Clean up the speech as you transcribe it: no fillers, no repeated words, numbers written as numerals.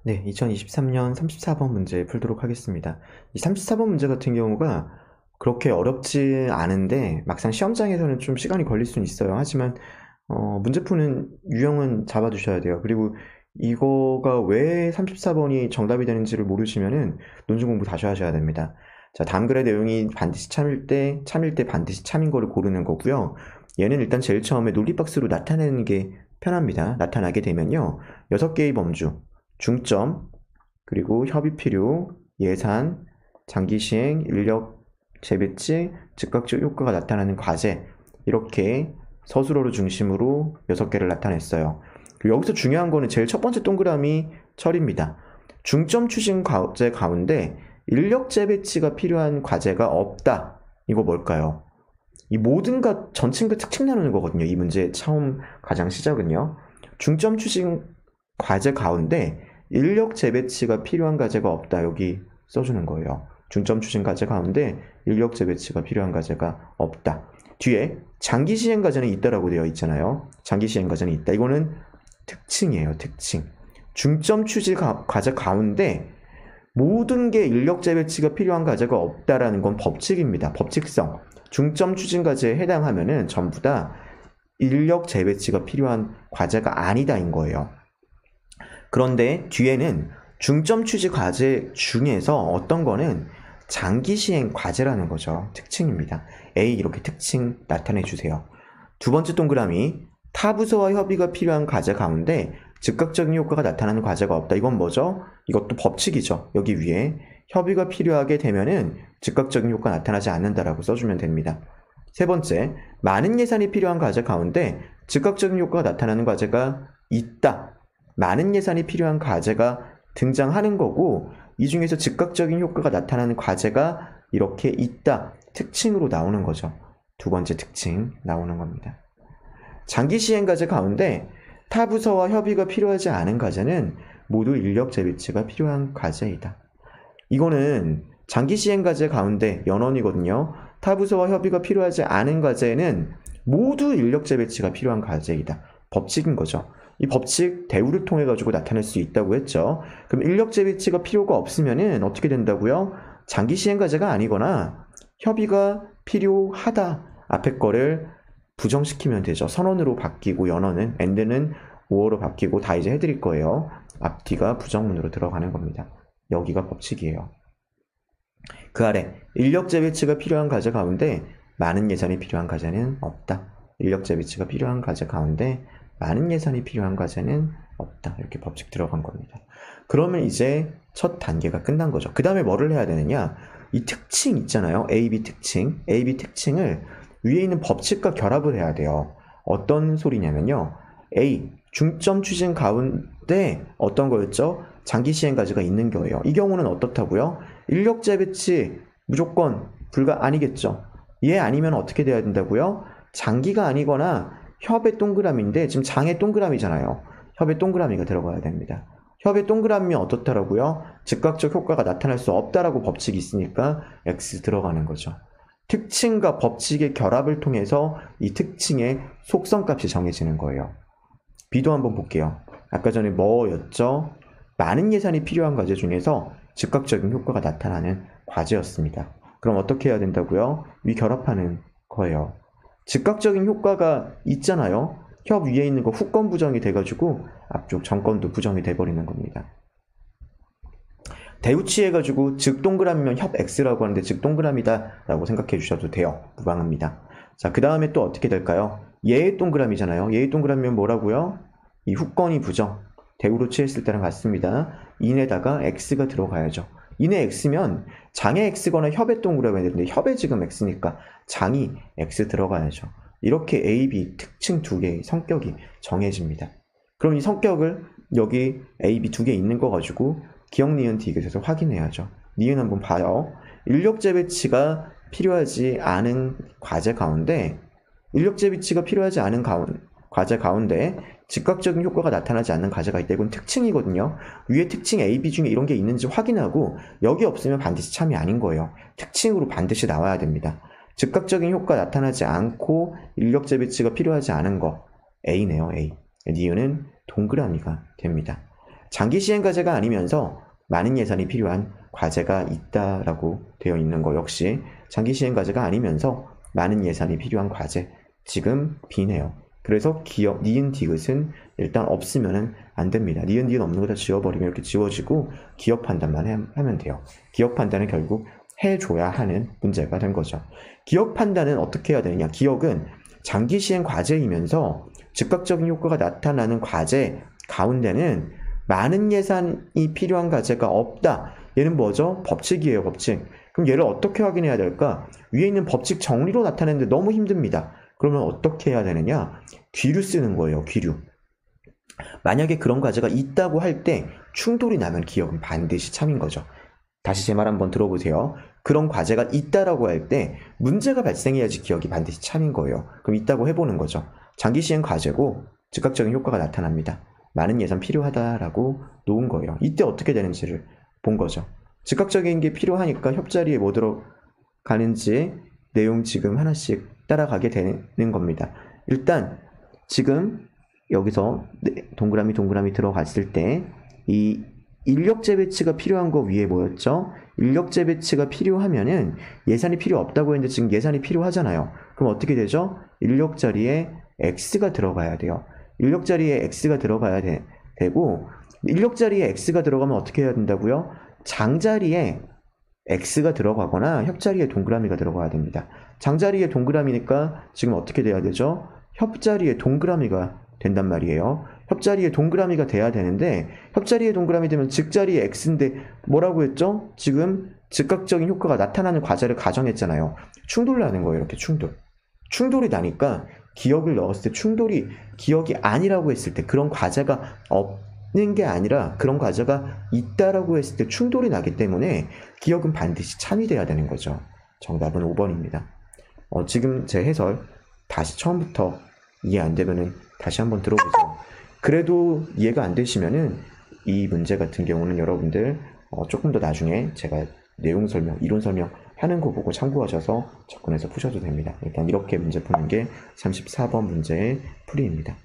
네, 2023년 34번 문제 풀도록 하겠습니다. 이 34번 문제 같은 경우가 그렇게 어렵지 않은데 막상 시험장에서는 좀 시간이 걸릴 수는 있어요. 하지만 문제 푸는 유형은 잡아두셔야 돼요. 그리고 이거가 왜 34번이 정답이 되는지를 모르시면은 논술 공부 다시 하셔야 됩니다. 자, 다음 글의 내용이 반드시 참일 때 반드시 참인 거를 고르는 거고요. 얘는 일단 제일 처음에 논리박스로 나타내는 게 편합니다. 나타나게 되면요. 6개의 범주, 중점, 그리고 협의 필요, 예산, 장기 시행, 인력 재배치, 즉각적 효과가 나타나는 과제, 이렇게 서술어를 중심으로 6개를 나타냈어요. 그리고 여기서 중요한 거는 제일 첫 번째 동그라미 철입니다. 중점 추진 과제 가운데 인력 재배치가 필요한 과제가 없다. 이거 뭘까요? 이 모든가 전층과 특징 나누는 거거든요. 이 문제의 처음 가장 시작은요. 중점 추진 과제 가운데 인력 재배치가 필요한 과제가 없다. 여기 써주는 거예요. 중점 추진 과제 가운데 인력 재배치가 필요한 과제가 없다. 뒤에 장기 시행 과제는 있다라고 되어 있잖아요. 장기 시행 과제는 있다. 이거는 특징이에요. 특징. 중점 추진 과제 가운데 모든 게 인력 재배치가 필요한 과제가 없다라는 건 법칙입니다. 법칙성. 중점 추진 과제에 해당하면은 전부 다 인력 재배치가 필요한 과제가 아니다인 거예요. 그런데 뒤에는 중점 추진 과제 중에서 어떤 거는 장기 시행 과제라는 거죠. 특징입니다. A 이렇게 특징 나타내 주세요. 두 번째 동그라미 타 부서와 협의가 필요한 과제 가운데 즉각적인 효과가 나타나는 과제가 없다. 이건 뭐죠? 이것도 법칙이죠. 여기 위에 협의가 필요하게 되면은 즉각적인 효과 나타나지 않는다라고 써주면 됩니다. 세 번째, 많은 예산이 필요한 과제 가운데 즉각적인 효과가 나타나는 과제가 있다. 많은 예산이 필요한 과제가 등장하는 거고 이 중에서 즉각적인 효과가 나타나는 과제가 이렇게 있다. 특징으로 나오는 거죠. 두 번째 특징 나오는 겁니다. 장기 시행 과제 가운데 타 부서와 협의가 필요하지 않은 과제는 모두 인력 재배치가 필요한 과제이다. 이거는 장기 시행 과제 가운데 연원이거든요. 타 부서와 협의가 필요하지 않은 과제는 모두 인력 재배치가 필요한 과제이다. 법칙인 거죠. 이 법칙 대우를 통해 가지고 나타낼 수 있다고 했죠. 그럼 인력 재배치가 필요가 없으면은 어떻게 된다고요? 장기 시행 과제가 아니거나 협의가 필요하다. 앞에 거를 부정시키면 되죠. 선언으로 바뀌고 연언은 and는 5어로 바뀌고 다 이제 해드릴 거예요. 앞뒤가 부정문으로 들어가는 겁니다. 여기가 법칙이에요. 그 아래 인력 재배치가 필요한 과제 가운데 많은 예산이 필요한 과제는 없다. 인력 재배치가 필요한 과제 가운데 많은 예산이 필요한 과제는 없다. 이렇게 법칙 들어간 겁니다. 그러면 이제 첫 단계가 끝난 거죠. 그 다음에 뭐를 해야 되느냐? 이 특징 있잖아요. A, B 특징. A, B 특징을 위에 있는 법칙과 결합을 해야 돼요. 어떤 소리냐면요. A, 중점 추진 가운데 어떤 거였죠? 장기 시행 과제가 있는 거예요. 이 경우는 어떻다고요? 인력 재배치 무조건 아니겠죠. 얘 아니면 어떻게 돼야 된다고요? 장기가 아니거나 협의 동그라미인데 지금 장의 동그라미잖아요. 협의 동그라미가 들어가야 됩니다. 협의 동그라미 어떻다라고요? 즉각적 효과가 나타날 수 없다라고 법칙이 있으니까 X 들어가는 거죠. 특징과 법칙의 결합을 통해서 이 특징의 속성값이 정해지는 거예요. B도 한번 볼게요. 아까 전에 뭐였죠? 많은 예산이 필요한 과제 중에서 즉각적인 효과가 나타나는 과제였습니다. 그럼 어떻게 해야 된다고요? 위 결합하는 거예요. 즉각적인 효과가 있잖아요. 협 위에 있는 거 후건 부정이 돼가지고 앞쪽 정건도 부정이 돼버리는 겁니다. 대우치해가지고 즉 동그라미면 협 X라고 하는데 즉 동그라미다 라고 생각해 주셔도 돼요. 무방합니다. 자, 그 다음에 또 어떻게 될까요? 얘의 동그라미잖아요. 얘의 동그라미면 뭐라고요? 이 후건이 부정. 대우로 취했을 때랑 같습니다. 인에다가 X가 들어가야죠. 인에 X면 장의 X거나 협의 동그라미 되는데 협의 지금 X니까 장이 X 들어가야죠. 이렇게 A, B 특징 두 개의 성격이 정해집니다. 그럼 이 성격을 여기 A, B 두 개 있는 거 가지고 기억, 니은, 디귿에서 확인해야죠. 니은 한번 봐요. 인력 재배치가 필요하지 않은 과제 가운데 인력 재배치가 필요하지 않은 과제 가운데 즉각적인 효과가 나타나지 않는 과제가 있다. 이건 특징이거든요. 위에 특징 A, B 중에 이런 게 있는지 확인하고 여기 없으면 반드시 참이 아닌 거예요. 특징으로 반드시 나와야 됩니다. 즉각적인 효과 나타나지 않고 인력 재배치가 필요하지 않은 거 A네요. A. 니은은 동그라미가 됩니다. 장기 시행 과제가 아니면서 많은 예산이 필요한 과제가 있다라고 되어 있는 거 역시 장기 시행 과제가 아니면서 많은 예산이 필요한 과제 지금 B네요. 그래서 기억, 니은 디귿은 일단 없으면 안 됩니다. 니은 디귿 없는 거 다 지워버리면 이렇게 지워지고 기억 판단만 하면 돼요. 기억 판단은 결국 해줘야 하는 문제가 된 거죠. 기억 판단은 어떻게 해야 되느냐? 기억은 장기 시행 과제이면서 즉각적인 효과가 나타나는 과제 가운데는 많은 예산이 필요한 과제가 없다. 얘는 뭐죠? 법칙이에요, 법칙. 그럼 얘를 어떻게 확인해야 될까? 위에 있는 법칙 정리로 나타내는데 너무 힘듭니다. 그러면 어떻게 해야 되느냐? 귀류 쓰는 거예요, 귀류. 만약에 그런 과제가 있다고 할 때 충돌이 나면 기억은 반드시 참인 거죠. 다시 제 말 한번 들어보세요. 그런 과제가 있다라고 할 때 문제가 발생해야지 기억이 반드시 참인 거예요. 그럼 있다고 해보는 거죠. 장기 시행 과제고 즉각적인 효과가 나타납니다. 많은 예산 필요하다라고 놓은 거예요. 이때 어떻게 되는지를 본 거죠. 즉각적인 게 필요하니까 협자리에 뭐 들어가는지 내용 지금 하나씩 따라가게 되는 겁니다. 일단 지금 여기서 동그라미 들어갔을 때 이 인력 재배치가 필요한 거 위에 뭐였죠? 인력 재배치가 필요하면은 예산이 필요 없다고 했는데 지금 예산이 필요하잖아요. 그럼 어떻게 되죠? 인력 자리에 X가 들어가야 돼요. 인력 자리에 X가 들어가야 되고 인력 자리에 X가 들어가면 어떻게 해야 된다고요? 장자리에 X가 들어가거나 협자리에 동그라미가 들어가야 됩니다. 장자리에 동그라미니까 지금 어떻게 돼야 되죠? 협자리에 동그라미가 된단 말이에요. 협자리에 동그라미가 돼야 되는데 협자리에 동그라미 되면 즉자리에 X인데 뭐라고 했죠? 지금 즉각적인 효과가 나타나는 과제를 가정했잖아요. 충돌 나는 거예요. 이렇게 충돌이 나니까 기억을 넣었을 때 충돌이 기억이 아니라고 했을 때 그런 과제가 없는 게 아니라 그런 과제가 있다라고 했을 때 충돌이 나기 때문에 기억은 반드시 참이 돼야 되는 거죠. 정답은 5번입니다. 지금 제 해설 다시 처음부터 이해 안 되면은 다시 한번 들어보세요. 그래도 이해가 안 되시면은 이 문제 같은 경우는 여러분들 조금 더 나중에 제가 내용 설명, 이론 설명 하는 거 보고 참고하셔서 접근해서 푸셔도 됩니다. 일단 이렇게 문제 푸는 게 34번 문제의 풀이입니다.